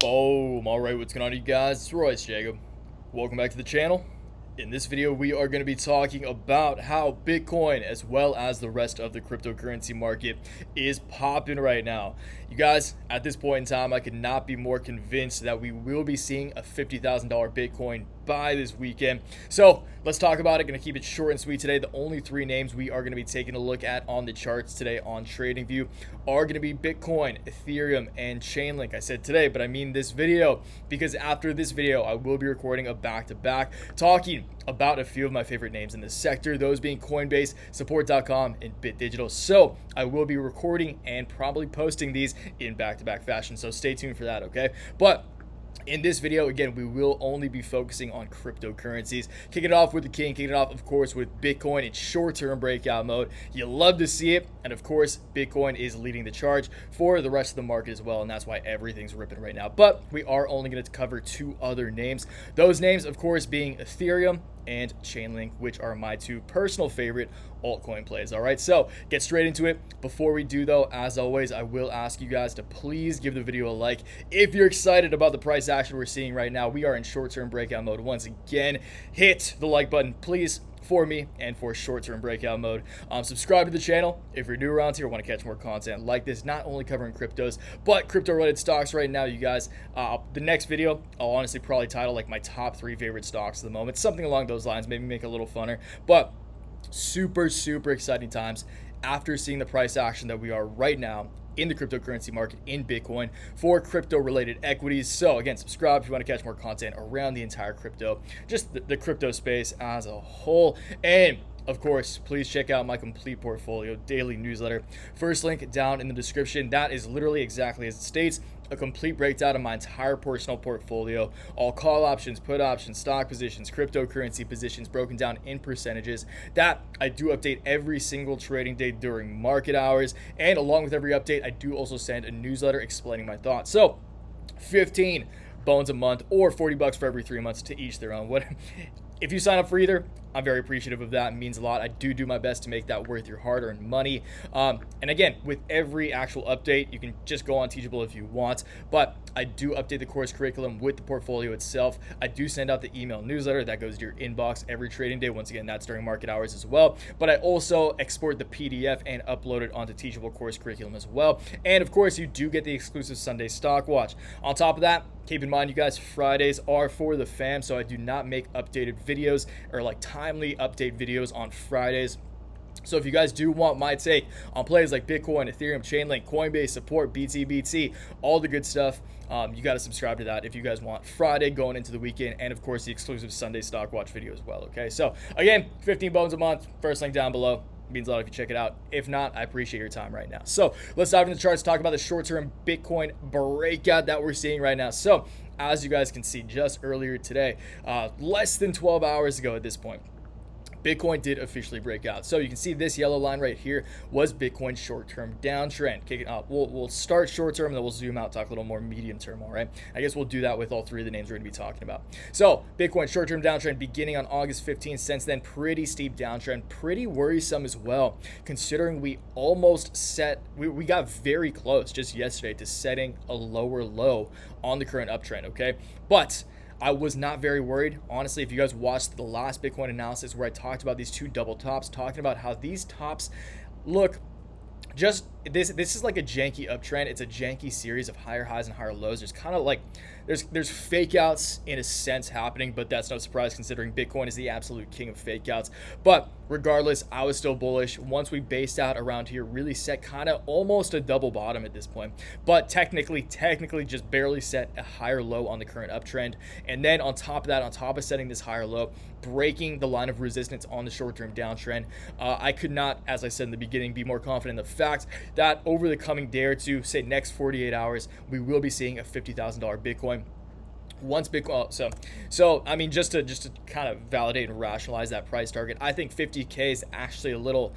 Boom. Alright, what's going on, you guys? It's Royce Jacob. Welcome back to the channel. In this video, we are going to be talking about how Bitcoin, as well as the rest of the cryptocurrency market, is popping right now. You guys, at this point in time, I could not be more convinced that we will be seeing a $50,000 Bitcoin by this weekend. So let's talk about it. Going to keep it short and sweet today. The only three names we are going to be taking a look at on the charts today on TradingView are going to be Bitcoin, Ethereum, and Chainlink. I said today, but I mean this video, because after this video, I will be recording a back-to-back talking about a few of my favorite names in this sector, those being Coinbase, Support.com, and BitDigital. So I will be recording and probably posting these in back-to-back fashion. So stay tuned for that, okay? But in this video, again, we will only be focusing on cryptocurrencies. Kicking it off with the king, kicking it off, of course, with Bitcoin in short-term breakout mode. You love to see it. And of course, Bitcoin is leading the charge for the rest of the market as well. And that's why everything's ripping right now. But we are only going to cover two other names. Those names, of course, being Ethereum and Chainlink, which are my two personal favorite altcoin plays. All right, so get straight into it. Before we do, though, as always, I will ask you guys to please give the video a like if you're excited about the price action we're seeing right now. We are in short-term breakout mode once again. Hit the like button, please, for me and for short-term breakout mode. Subscribe to the channel if you're new around here, want to catch more content like this, not only covering cryptos but crypto-related stocks right now, you guys. The next video I'll honestly probably title like my top 3 favorite stocks at the moment, something along those lines, maybe make it a little funner. But super exciting times after seeing the price action that we are right now in the cryptocurrency market in Bitcoin for crypto related equities. So again, subscribe if you want to catch more content around the entire crypto, just the crypto space as a whole. And of course, please check out my complete portfolio daily newsletter. First link down in the description. That is literally exactly as it states, a complete breakdown of my entire personal portfolio, all call options, put options, stock positions, cryptocurrency positions, broken down in percentages. That I do update every single trading day during market hours. And along with every update, I do also send a newsletter explaining my thoughts. So 15 bones a month or $40 for every 3 months, to each their own. If you sign up for either, I'm very appreciative of that. It means a lot. I do my best to make that worth your hard-earned money. And again, with every actual update, you can just go on Teachable if you want, but I do update the course curriculum with the portfolio itself. I do send out the email newsletter that goes to your inbox every trading day. Once again, that's during market hours as well. But I also export the PDF and upload it onto Teachable course curriculum as well. And of course, you do get the exclusive Sunday stock watch. On top of that, keep in mind, you guys, Fridays are for the fam, so I do not make updated videos or like timely update videos on Fridays. So if you guys do want my take on plays like Bitcoin, Ethereum, Chainlink, Coinbase, Support, BT, all the good stuff, you got to subscribe to that if you guys want Friday going into the weekend, and of course the exclusive Sunday stock watch video as well. Okay, so again, 15 bones a month, first link down below. Means a lot if you check it out. If not, I appreciate your time right now. So let's dive into the charts, talk about the short-term Bitcoin breakout that we're seeing right now. So as you guys can see, just earlier today, less than 12 hours ago at this point, Bitcoin did officially break out. So you can see this yellow line right here was Bitcoin's short-term downtrend. Kick it up. We'll start short-term and then we'll zoom out, talk a little more medium-term, all right? I guess we'll do that with all three of the names we're going to be talking about. So Bitcoin short-term downtrend beginning on August 15th. Since then, pretty steep downtrend, pretty worrisome as well, considering we almost we got very close just yesterday to setting a lower low on the current uptrend, okay? But I was not very worried. Honestly, if you guys watched the last Bitcoin analysis where I talked about these two double tops, talking about how these tops look just, this is like a janky uptrend. It's a janky series of higher highs and higher lows. There's kind of like, there's fake outs in a sense happening, but that's no surprise considering Bitcoin is the absolute king of fake outs. But regardless, I was still bullish. Once we based out around here, really set kind of almost a double bottom at this point, but technically just barely set a higher low on the current uptrend. And then on top of that, on top of setting this higher low, breaking the line of resistance on the short-term downtrend, I could not, as I said in the beginning, be more confident in the fact that over the coming day or two, say next 48 hours, we will be seeing a $50,000 Bitcoin. Once Bitcoin, so I mean, just to kind of validate and rationalize that price target, I think 50K is actually a little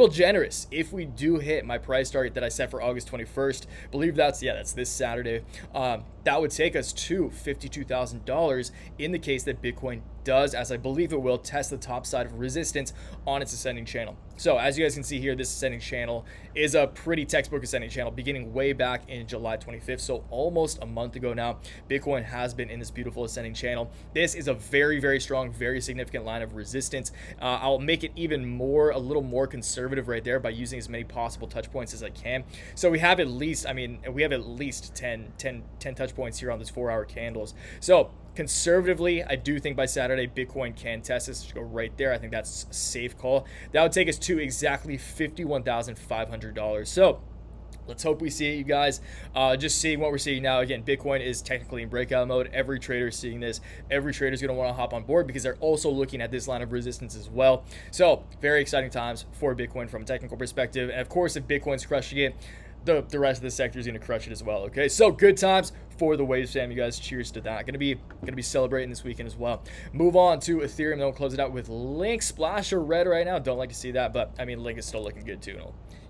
generous. If we do hit my price target that I set for August 21st, believe that's this Saturday, that would take us to $52,000 in the case that Bitcoin does, as I believe it will, test the top side of resistance on its ascending channel. So as you guys can see here, this ascending channel is a pretty textbook ascending channel beginning way back in July 25th. So almost a month ago now, Bitcoin has been in this beautiful ascending channel. This is a very, very strong, very significant line of resistance. I'll make it even more, a little more conservative right there by using as many possible touch points as I can. So we have at least, we have at least 10 touch points here on this 4-hour candles. So conservatively, I do think by Saturday, Bitcoin can test this. Just go right there. I think that's a safe call. That would take us to exactly $51,500. So let's hope we see it, you guys. Just seeing what we're seeing now. Again, Bitcoin is technically in breakout mode. Every trader is seeing this. Every trader is going to want to hop on board because they're also looking at this line of resistance as well. So very exciting times for Bitcoin from a technical perspective. And of course, if Bitcoin's crushing it, the rest of the sector is going to crush it as well. Okay, so good times for the Waves fam, you guys. Cheers to that. Gonna be celebrating this weekend as well. Move on to Ethereum. Then we'll close it out with Link. Splash of red right now. Don't like to see that, but I mean, Link is still looking good too.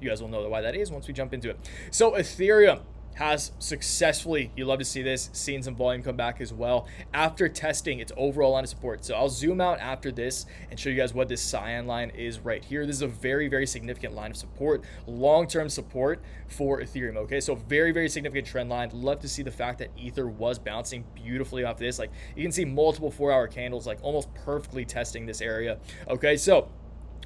You guys will know why that is once we jump into it. So Ethereum has successfully, you love to see this, seen some volume come back as well after testing its overall line of support. So I'll zoom out after this and show you guys what this cyan line is right here. This is a very, very significant line of support, long-term support for Ethereum. Okay, so very, very significant trend line. Love to see the fact that Ether was bouncing beautifully off this. Like you can see multiple 4-hour candles like almost perfectly testing this area. Okay, so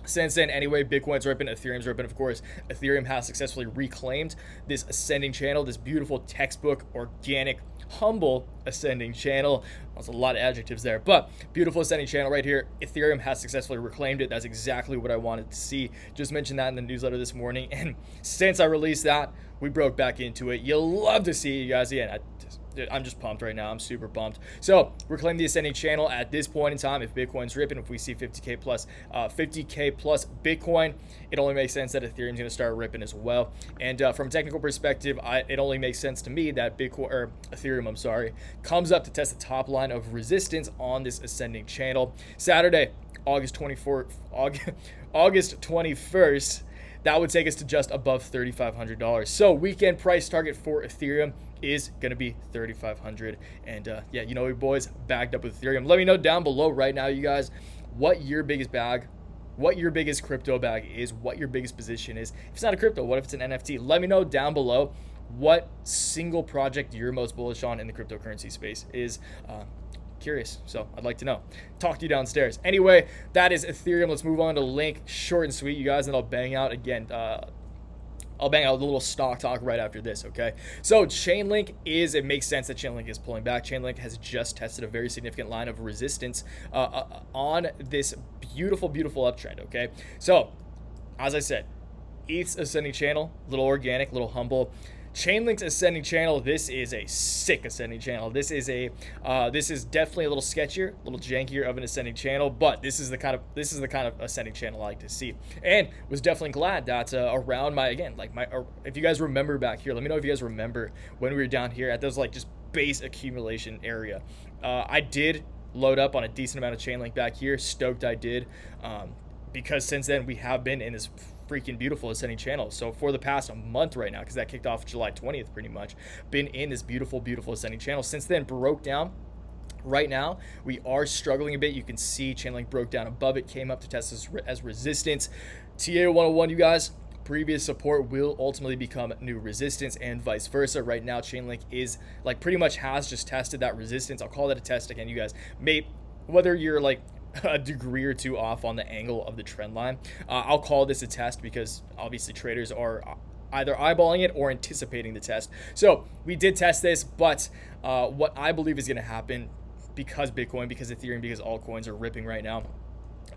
since then, anyway, Bitcoin's ripping, Ethereum's ripping. Of course, Ethereum has successfully reclaimed this ascending channel, this beautiful textbook, organic, humble ascending channel. That's a lot of adjectives there, but beautiful ascending channel right here. Ethereum has successfully reclaimed it. That's exactly what I wanted to see. Just mentioned that in the newsletter this morning, and since I released that, we broke back into it. You'll love to see it, you guys. Again, I'm just pumped right now. I'm super pumped. So reclaim the ascending channel at this point in time. If Bitcoin's ripping, if we see 50K plus Bitcoin, it only makes sense that Ethereum's going to start ripping as well. And from a technical perspective, it only makes sense to me that Ethereum, comes up to test the top line of resistance on this ascending channel. Saturday, August 21st. That would take us to just above $3,500. So weekend price target for Ethereum is going to be $3,500. And yeah, you know, we boys bagged up with Ethereum. Let me know down below right now, you guys, what your biggest crypto bag is, what your biggest position is. If it's not a crypto, what if it's an NFT? Let me know down below what single project you're most bullish on in the cryptocurrency space is. Curious, so I'd like to know. Talk to you downstairs. Anyway, that is Ethereum. Let's move on to Link. Short and sweet, you guys, and I'll bang out again. I'll bang out a little stock talk right after this, okay? So Chainlink it makes sense that Chainlink is pulling back. Chainlink has just tested a very significant line of resistance on this beautiful, beautiful uptrend, okay? So, as I said, ETH's ascending channel, little organic, little humble. Chainlink's ascending channel, this is a sick ascending channel. This is definitely a little sketchier, a little jankier of an ascending channel, but this is the kind of ascending channel I like to see. And was definitely glad that around if you guys remember back here, let me know if you guys remember when we were down here at those like just base accumulation area. I did load up on a decent amount of Chainlink back here. Stoked I did, because since then we have been in this freaking beautiful ascending channel. So for the past month right now, because that kicked off July 20th pretty much, been in this beautiful, beautiful ascending channel. Since then, broke down. Right now, we are struggling a bit. You can see Chainlink broke down above it, came up to test as resistance. TA 101, you guys, previous support will ultimately become new resistance and vice versa. Right now, Chainlink is like pretty much has just tested that resistance. I'll call that a test again, you guys. Whether you're like a degree or two off on the angle of the trend line, I'll call this a test because obviously traders are either eyeballing it or anticipating the test. So we did test this, but what I believe is going to happen, because Bitcoin, because Ethereum, because altcoins are ripping right now,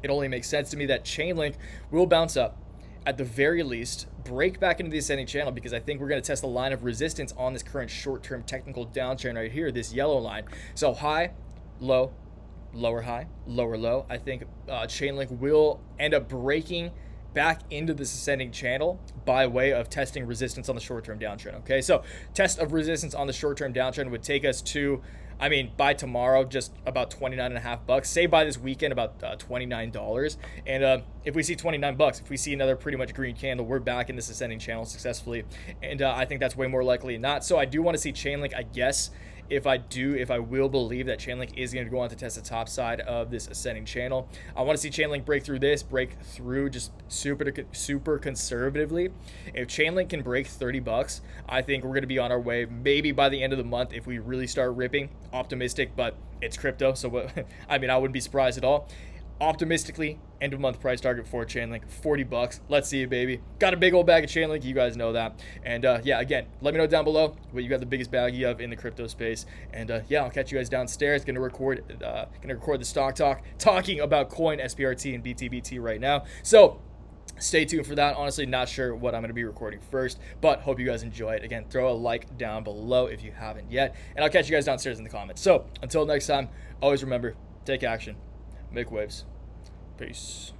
it only makes sense to me that Chainlink will bounce up, at the very least, break back into the ascending channel, because I think we're going to test the line of resistance on this current short-term technical downtrend right here, this yellow line. So high, low, lower high, lower low. I think Chainlink will end up breaking back into this ascending channel by way of testing resistance on the short-term downtrend. Okay, so test of resistance on the short-term downtrend would take us to, by tomorrow, just about $29.50. Say by this weekend, about $29. And if we see $29, if we see another pretty much green candle, we're back in this ascending channel successfully. And I think that's way more likely than not. So I do want to see Chainlink, I guess, if I will believe that Chainlink is going to go on to test the top side of this ascending channel. I want to see Chainlink break through just super conservatively. If Chainlink can break 30 bucks, I think we're going to be on our way maybe by the end of the month if we really start ripping. Optimistic, but it's crypto, so I mean, I wouldn't be surprised at all. Optimistically, end of month price target for Chainlink, 40 bucks. Let's see it, baby. Got a big old bag of Chainlink, you guys know that. And yeah, again, let me know down below what you got the biggest baggie of in the crypto space. And yeah, I'll catch you guys downstairs. Gonna record the stock talk, talking about Coin, SPRT, and BTBT right now. So stay tuned for that. Honestly, not sure what I'm going to be recording first, but hope you guys enjoy it. Again, throw a like down below if you haven't yet, and I'll catch you guys downstairs in the comments. So until next time, always remember, take action, make waves. Peace.